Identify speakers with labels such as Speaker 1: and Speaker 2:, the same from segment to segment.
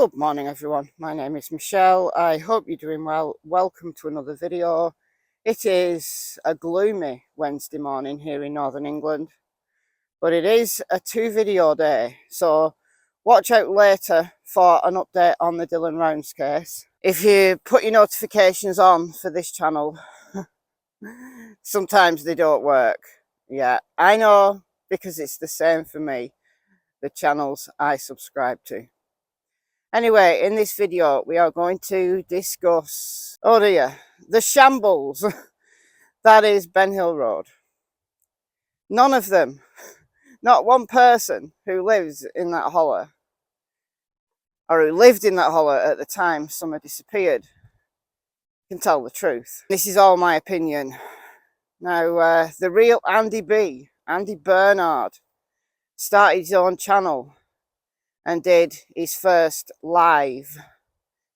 Speaker 1: Good morning everyone, my name is Michelle. I hope you're doing well. Welcome to another video. It is a gloomy Wednesday morning here in Northern England, but it is a 2-video day, so watch out later for an update on the Dylan Rounds case. If you put your notifications on for this channel, sometimes they don't work. Yeah, I know, because it's the same for me, the channels I subscribe to. Anyway, in this video, we are going to discuss, oh dear, the shambles that is Ben Hill Road. None of them, not one person who lives in that hollow, or who lived in that hollow at the time Summer disappeared, can tell the truth. This is all my opinion. Now, the real Andy Bernard, started his own channel and did his first live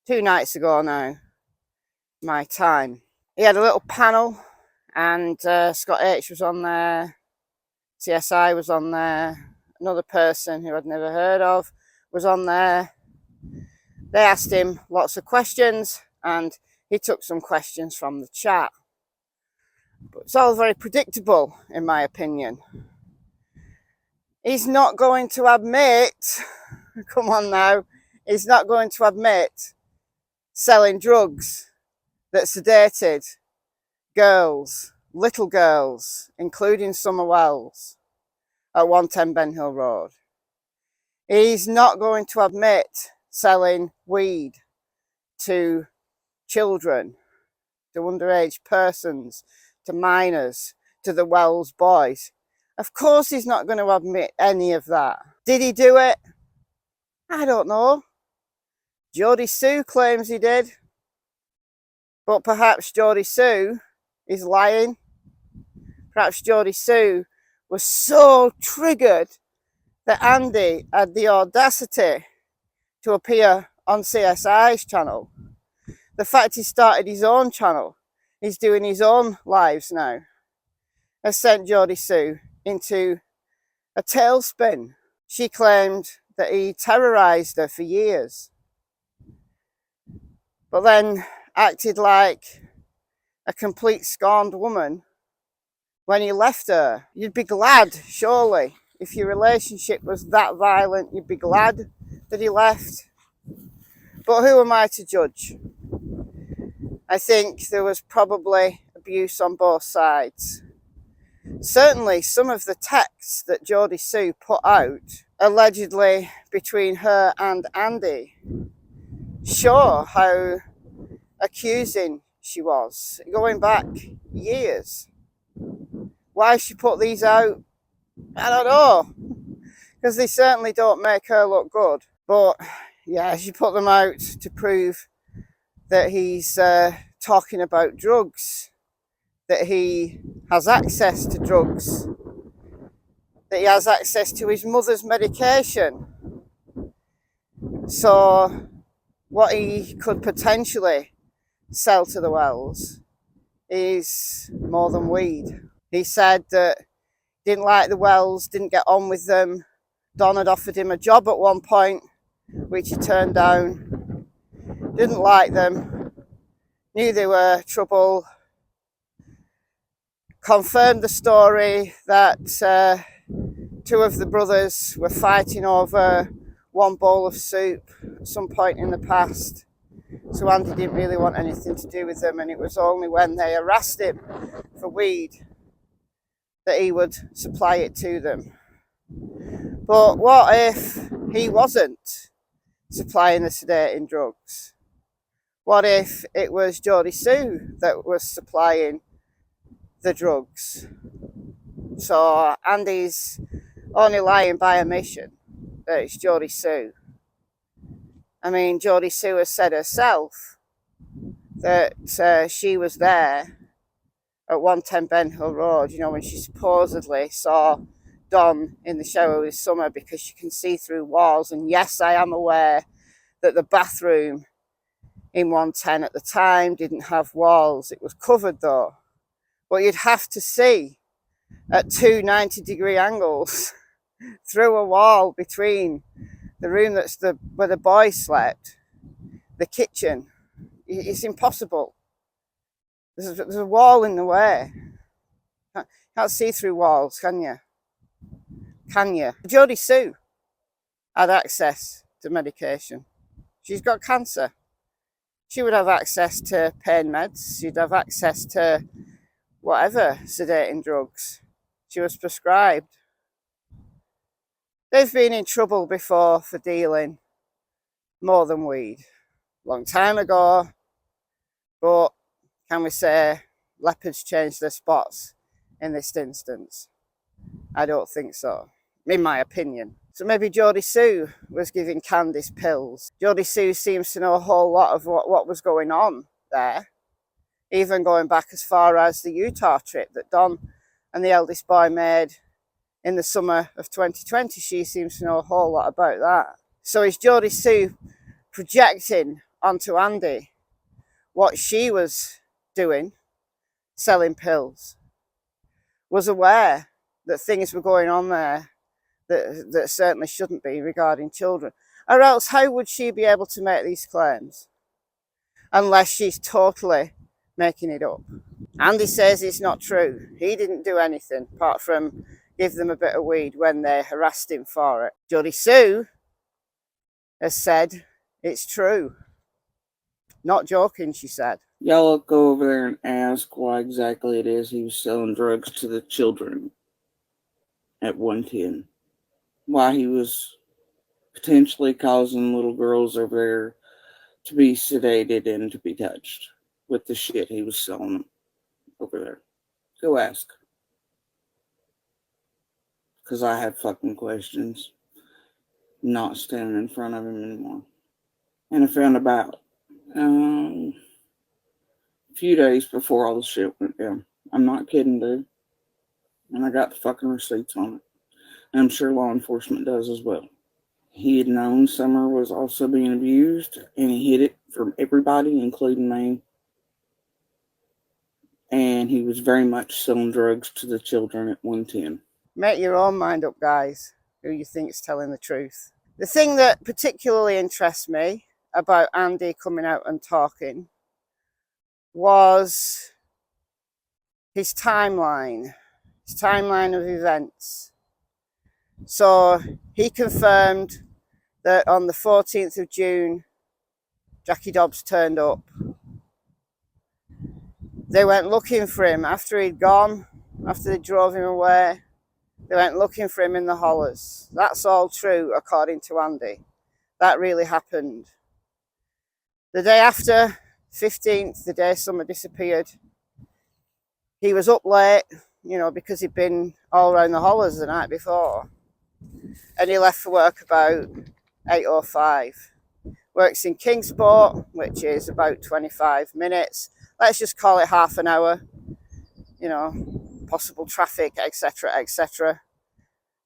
Speaker 1: 2 nights ago now, my time. He had a little panel, and Scott H was on there, CSI was on there, another person who I'd never heard of was on there. They asked him lots of questions and he took some questions from the chat. But it's all very predictable, in my opinion. He's not going to admit, come on now, he's not going to admit selling drugs that sedated girls, little girls, including Summer Wells, at 110 Ben Hill Road. He's not going to admit selling weed to children, to underage persons, to minors, to the Wells boys. Of course he's not going to admit any of that. Did he do it? I don't know. Jodisue claims he did. But perhaps Jodisue is lying. Perhaps Jodisue was so triggered that Andy had the audacity to appear on CSI's channel. The fact he started his own channel, he's doing his own lives now, has sent Jodisue into a tailspin. She claimed that he terrorised her for years, but then acted like a complete scorned woman when he left her. You'd be glad, surely, if your relationship was that violent, you'd be glad that he left. But who am I to judge? I think there was probably abuse on both sides. Certainly some of the texts that Jodisue put out, allegedly between her and Andy, show how accusing she was, going back years. Why she put these out, I don't know, because they certainly don't make her look good. But yeah, she put them out to prove that he's talking about drugs, that he has access to drugs, that he has access to his mother's medication. So what he could potentially sell to the Wells is more than weed. He said that he didn't like the Wells, didn't get on with them. Don had offered him a job at one point, which he turned down. Didn't like them, knew they were trouble. Confirmed the story that 2 of the brothers were fighting over one bowl of soup at some point in the past. So Andy didn't really want anything to do with them, and it was only when they harassed him for weed that he would supply it to them. But what if he wasn't supplying the sedating drugs? What if it was Jodisue that was supplying the drugs? So Andy's only lying by omission that it's Jodisue. I mean, Jodisue has said herself that she was there at 110 Ben Hill Road, you know, when she supposedly saw Don in the shower with Summer, because she can see through walls. And yes, I am aware that the bathroom in 110 at the time didn't have walls. It was covered though. But you'd have to see at 2 90-degree angles through a wall between the room that's where the boy slept, the kitchen. It's impossible. There's a wall in the way. Can't see through walls, can you? Can you? Jodisue had access to medication. She's got cancer. She would have access to pain meds. She'd have access to whatever sedating drugs she was prescribed. They've been in trouble before for dealing more than weed. Long time ago, but can we say leopards changed their spots in this instance? I don't think so, in my opinion. So maybe Jodisue was giving Candice pills. Jodisue seems to know a whole lot of what was going on there, even going back as far as the Utah trip that Don and the eldest boy made in the summer of 2020. She seems to know a whole lot about that. So is Jodisue projecting onto Andy what she was doing, selling pills, was aware that things were going on there that certainly shouldn't be regarding children? Or else how would she be able to make these claims unless she's totally making it up? Andy says it's not true. He didn't do anything apart from give them a bit of weed when they harassed him for it. Jodisue has said it's true. Not joking, she said.
Speaker 2: Y'all go over there and ask why exactly it is he was selling drugs to the children at 110. Why he was potentially causing little girls over there to be sedated and to be touched with the shit he was selling over there. Go ask. Because I have fucking questions. Not standing in front of him anymore. And I found about a few days before all the shit went down. I'm not kidding, dude. And I got the fucking receipts on it. And I'm sure law enforcement does as well. He had known Summer was also being abused, and he hid it from everybody, including me. And he was very much selling drugs to the children at 110.
Speaker 1: Make your own mind up, guys, who you think is telling the truth. The thing that particularly interests me about Andy coming out and talking was his timeline of events. So he confirmed that on the 14th of June, Jackie Dobbs turned up. They went looking for him after he'd gone, after they drove him away. They went looking for him in the hollers. That's all true, according to Andy. That really happened. The day after, 15th, the day Summer disappeared, he was up late, because he'd been all around the hollers the night before. And he left for work about 8:05. Works in Kingsport, which is about 25 minutes. Let's just call it half an hour. Possible traffic, etc., etc.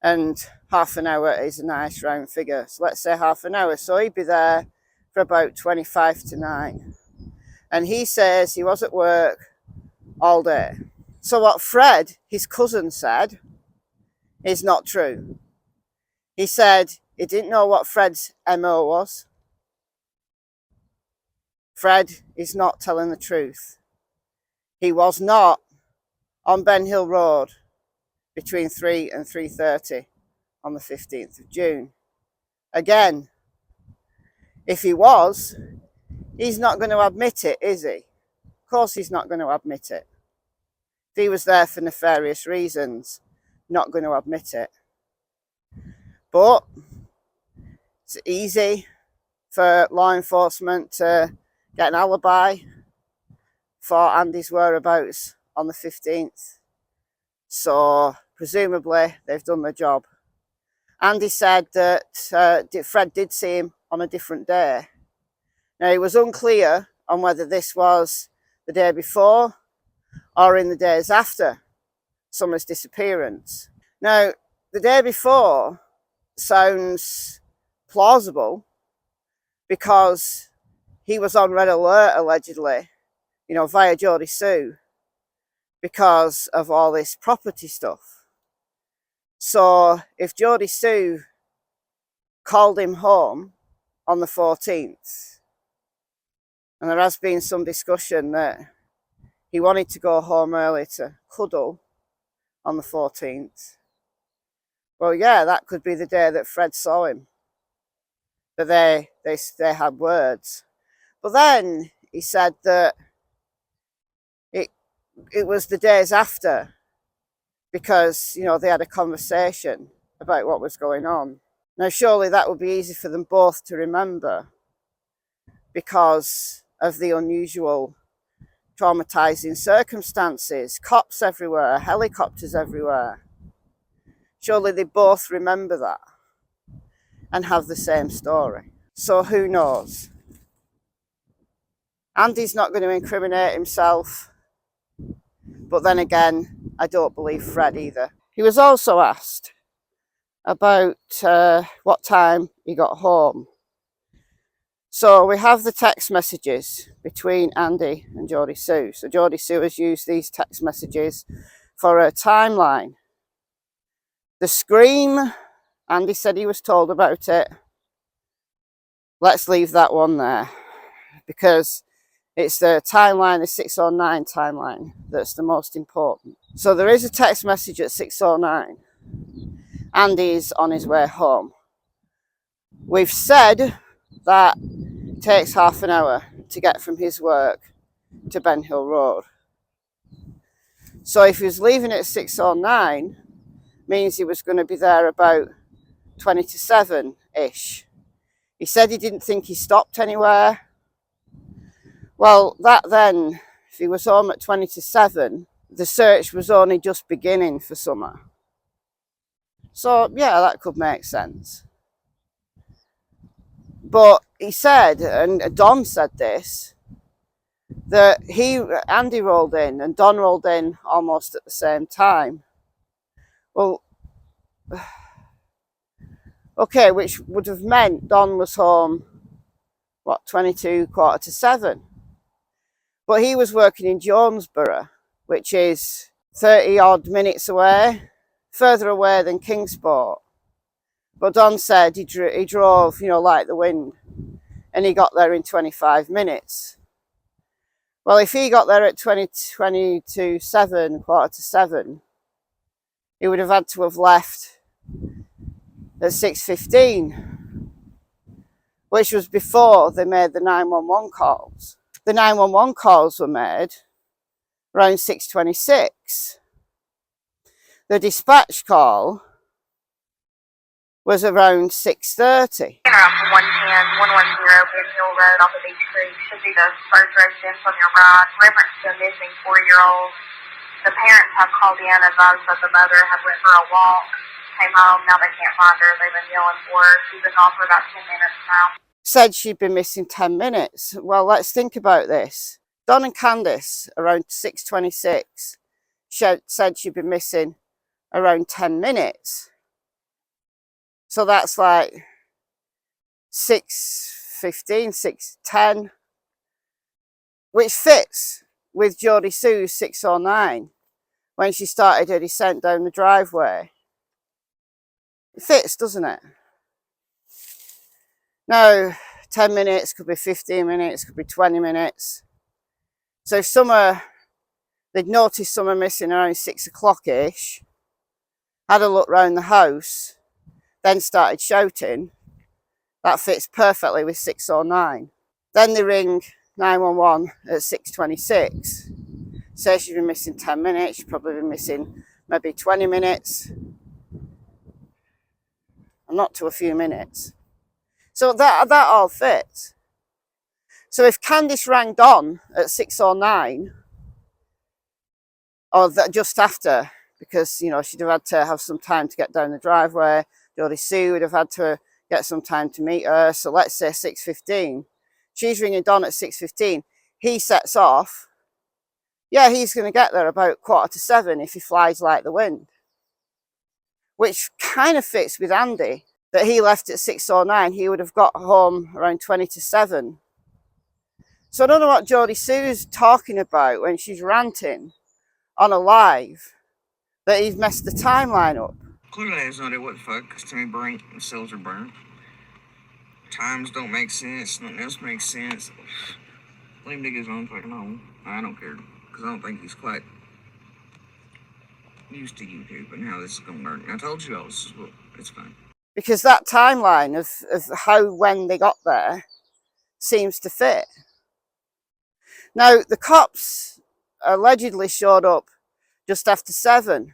Speaker 1: And half an hour is a nice round figure. So let's say half an hour. So he'd be there for about 25 to 9. And he says he was at work all day. So what Fred, his cousin, said is not true. He said he didn't know what Fred's MO was. Fred is not telling the truth. He was not on Ben Hill Road between 3 and 3:30 on the 15th of June. Again, if he was, he's not going to admit it, is he? Of course he's not going to admit it. If he was there for nefarious reasons, not going to admit it. But it's easy for law enforcement to get an alibi for Andy's whereabouts on the 15th. So presumably they've done their job. Andy said that Fred did see him on a different day. Now, he was unclear on whether this was the day before or in the days after Summer's disappearance. Now, the day before sounds plausible because he was on red alert, allegedly, via Jodisue, because of all this property stuff. So if Jodisue called him home on the 14th. And there has been some discussion that he wanted to go home early to cuddle on the 14th. Well, yeah, that could be the day that Fred saw him. But they had words. But then he said that it was the days after, because, you know, they had a conversation about what was going on. Now, surely that would be easy for them both to remember because of the unusual traumatizing circumstances. Cops everywhere, helicopters everywhere. Surely they both remember that and have the same story. So who knows? Andy's not going to incriminate himself. But then again, I don't believe Fred either. He was also asked about what time he got home. So we have the text messages between Andy and Jodisue. So Jodisue has used these text messages for a timeline. The scream, Andy said he was told about it. Let's leave that one there because it's the timeline, the 6:09 timeline, that's the most important. So there is a text message at 6:09. Andy's on his way home. We've said that it takes half an hour to get from his work to Ben Hill Road. So if he was leaving at 6:09, means he was going to be there about 20 to 7-ish. He said he didn't think he stopped anywhere. Well, that then, if he was home at 20 to 7, the search was only just beginning for summer. So, yeah, that could make sense. But he said, and Don said this, that Andy rolled in and Don rolled in almost at the same time. Well, okay, which would have meant Don was home, 22, quarter to 7. But he was working in Jonesborough, which is 30 odd minutes away, further away than Kingsport. But Don said he drove, like the wind, and he got there in 25 minutes. Well, if he got there at 20 to 7, quarter to 7, he would have had to have left at 6:15, which was before they made the 911 calls. The 911 calls were made around 6:26. The dispatch call was around 6:30.
Speaker 3: 110, 110 Ben Hill Road off of Beach Creek should be the first residence on your right. Reference to a missing 4-year-old. The parents have called in and advised that the mother had went for a walk, came home, now they can't find her. They've been yelling for her. She's been gone for about 10 minutes now.
Speaker 1: Said she'd been missing 10 minutes. Well, let's think about this. Don and Candice, around 6:26, said she'd been missing around 10 minutes. So that's like 6:15, 6:10, which fits with Jodisue's 6:09 when she started her descent down the driveway. It fits, doesn't it? Now, 10 minutes, could be 15 minutes, could be 20 minutes. So if they'd noticed Summer missing around 6 o'clock-ish, had a look round the house, then started shouting, that fits perfectly with 6:09. Then they ring 911 at 6:26. Say she's been missing 10 minutes, she's probably been missing maybe 20 minutes. And not to a few minutes. So that all fits. So if Candice rang Don at 6:09, or just after, because she'd have had to have some time to get down the driveway, Jodisue would have had to get some time to meet her. So let's say 6:15. She's ringing Don at 6:15. He sets off. Yeah, he's going to get there about quarter to 7 if he flies like the wind. Which kind of fits with Andy, that he left at 6:09. He would have got home around 20 to 7. So I don't know what Jodisue's talking about when she's ranting on a live that he's messed the timeline up.
Speaker 4: Clearly that's not it. What the fuck? Because to me, brain cells are burned.
Speaker 2: Times don't make sense. Nothing else makes sense. Let him dig his own fucking hole. I don't care. Because I don't think he's quite used to YouTube and how this is going to work. I told you all this is what, it's fine.
Speaker 1: Because that timeline of how, when they got there seems to fit. Now, the cops allegedly showed up just after 7.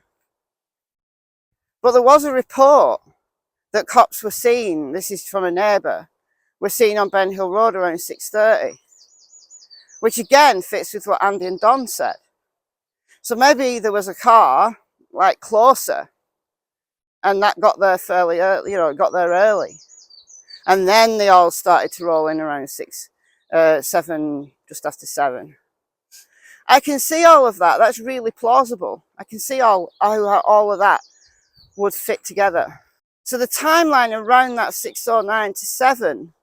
Speaker 1: But there was a report that cops were seen, this is from a neighbour, were seen on Ben Hill Road around 6:30. Which again fits with what Andy and Don said. So maybe there was a car, like, closer, and that got there fairly early, you know, got there early. And then they all started to roll in around 7, just after 7. I can see all of that. That's really plausible. I can see how all of that would fit together. So the timeline around that 6:09 to 7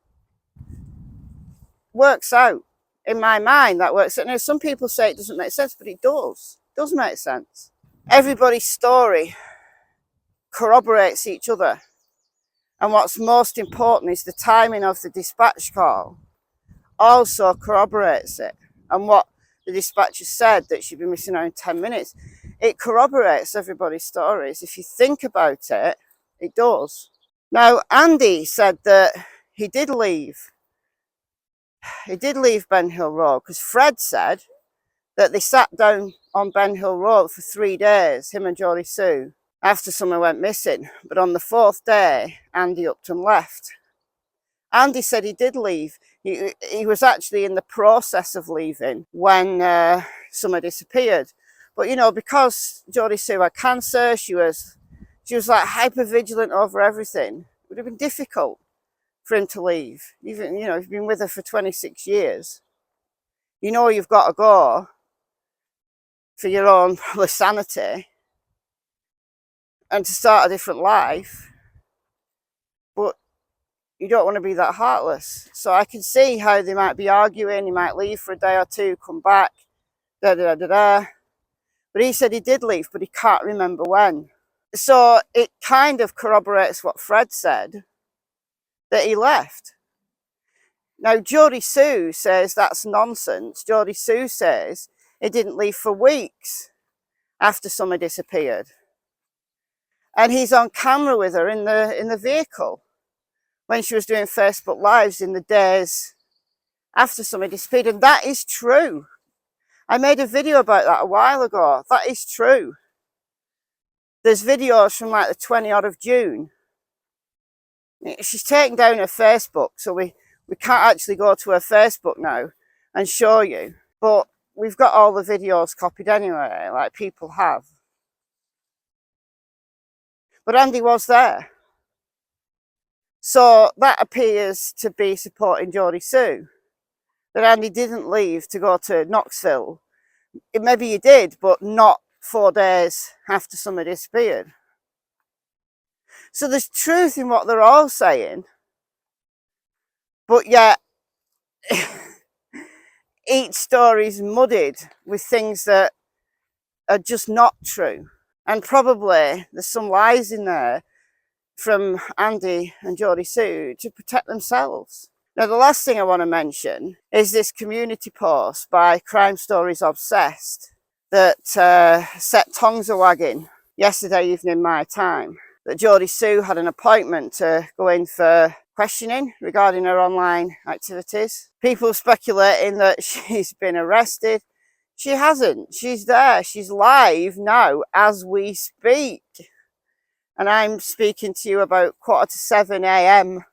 Speaker 1: works out. In my mind, that works. Now, some people say it doesn't make sense, but it does. It does make sense. Everybody's story corroborates each other. And what's most important is the timing of the dispatch call also corroborates it. And what the dispatcher said, that she'd been missing around 10 minutes, it corroborates everybody's stories. If you think about it, it does. Now, Andy said that he did leave Ben Hill Road, because Fred said that they sat down on Ben Hill Road for 3 days, him and Jodisue, after someone went missing. But on the 4th day, Andy upped and left. Andy said he did leave. He was actually in the process of leaving when someone disappeared. But, you know, because Jodisue had cancer, she was like hyper vigilant over everything. It would have been difficult for him to leave. Even, you know, you've been with her for 26 years. You know you've got to go for your own probably sanity and to start a different life. But you don't want to be that heartless. So I can see how they might be arguing. He might leave for a day or two, come back, da-da-da-da-da. But he said he did leave, but he can't remember when. So it kind of corroborates what Fred said, that he left. Now, Jodisue says that's nonsense. Jodisue says he didn't leave for weeks after someone disappeared. And he's on camera with her in the vehicle when she was doing Facebook Lives in the days after someone disappeared. And that is true. I made a video about that a while ago. That is true. There's videos from like the 20th of June. She's taken down her Facebook, so we can't actually go to her Facebook now and show you. But we've got all the videos copied anyway, like people have. But Andy was there. So that appears to be supporting Jodisue. That Andy didn't leave to go to Knoxville. Maybe he did, but not 4 days after someone disappeared. So there's truth in what they're all saying. But yet, each story is muddied with things that are just not true. And probably there's some lies in there from Andy and Jodisue to protect themselves. Now, the last thing I want to mention is this community post by Crime Stories Obsessed that set tongues a-wagging yesterday evening my time. That Jodisue had an appointment to go in for questioning regarding her online activities. People speculating that she's been arrested. She hasn't. She's there. She's live now as we speak. And I'm speaking to you about 6:45 a.m.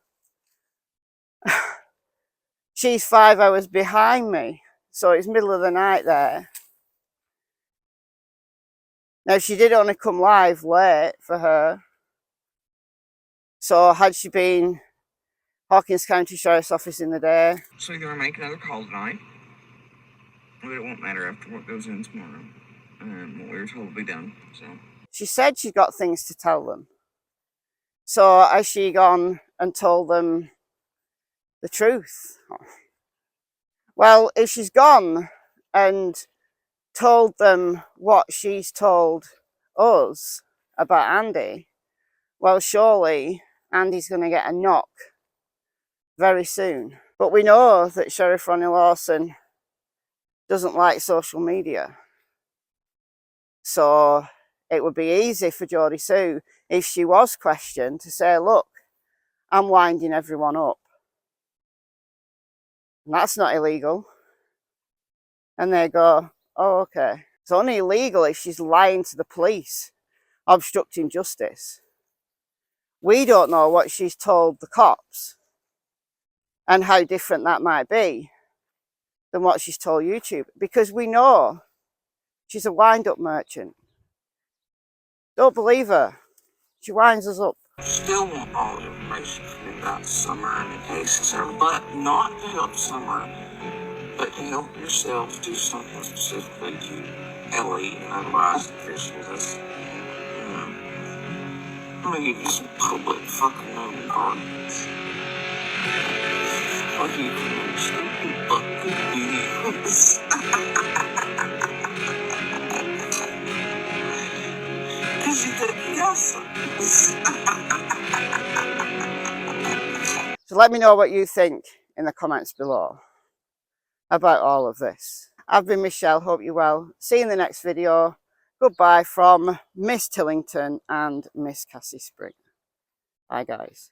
Speaker 1: She's 5 hours behind me. So it's middle of the night there. Now, she did only come live late for her. So had she been Hawkins County Sheriff's Office in the day?
Speaker 2: So you're going to make another call tonight. But it won't matter after what goes in tomorrow. And what we were told will be done. So
Speaker 1: she said she got things to tell them. So has she gone and told them the truth? Well, if she's gone and told them what she's told us about Andy, well, surely Andy's going to get a knock very soon. But we know that Sheriff Ronnie Lawson doesn't like social media. So it would be easy for Jodisue, if she was questioned, to say, look, I'm winding everyone up. And that's not illegal. And they go, oh, okay. It's only illegal if she's lying to the police, obstructing justice. We don't know what she's told the cops and how different that might be than what she's told YouTube, because we know she's a wind-up merchant. Don't believe her. She winds us up.
Speaker 2: Still want all the information about Summer and the cases, but not to help Summer, but to help yourselves do something specifically to Ellie and otherwise officials. I'm gonna give you some public fucking moving arguments. Like you can stupid fucking videos. Because you did yes.
Speaker 1: So let me know what you think in the comments below about all of this. I've been Michelle, hope you're well. See you in the next video. Goodbye from Miss Tillington and Miss Cassie Spring. Bye guys.